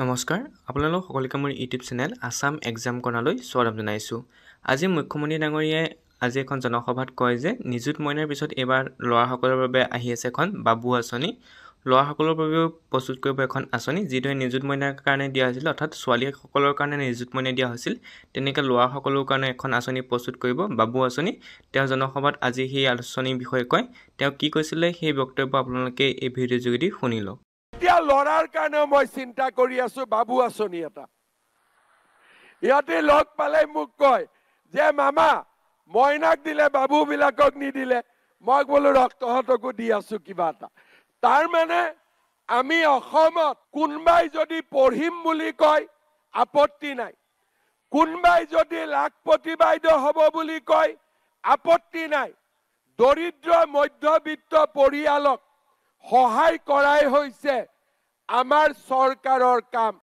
নমস্কাৰ আপোনালোক সকলোকে মোৰ ইউটিউব চেনেল আসাম এক্সাম কৰ্ণাৰলৈ স্বাগতম জনাইছোঁ। আজি মুখ্যমন্ত্ৰী ডাঙৰীয়াই আজি এখন জনসভাত কয় যে নিযুত মইনাৰ পিছত এইবাৰ ল'ৰাসকলৰ বাবে আহি আছে এখন বাবু আঁচনি। ল'ৰাসকলৰ বাবেও প্ৰস্তুত কৰিব এখন আঁচনি, যিদৰে নিযুত মইনাৰ কাৰণে দিয়া হৈছিল, অৰ্থাৎ ছোৱালীসকলৰ কাৰণে নিযুত মইনা দিয়া হৈছিল, তেনেকৈ ল'ৰাসকলৰ কাৰণে এখন আঁচনি প্ৰস্তুত কৰিব, বাবু আঁচনি। তেওঁ জনসভাত আজি সেই আলোচনীৰ বিষয়ে কয়। তেওঁ কি কৈছিলে সেই বক্তব্য আপোনালোকে এই ভিডিঅ'ৰ যোগেদি শুনি লওক। এতিয়া লৰাৰ কাৰণে মই চিন্তা কৰি আছো বাবু আঁচনি এটা। ইয়াতে লগ পালে মোক কয় যে মামা মইনাক দিলে বাবু বিলাকক নিদিলে। মই বোলো ৰক্তহতকো দি আছো কিবা এটা। তাৰ মানে আমি অসমত কোনবাই যদি পঢ়িম বুলি কয় আপত্তি নাই, কোনবাই যদি লাখপতি বাইদেউ হ'ব বুলি কয় আপত্তি নাই। দৰিদ্ৰ মধ্যবিত্ত পৰিয়ালক সহায় কৰাই হৈছে আমাৰ চৰকাৰৰ কাম।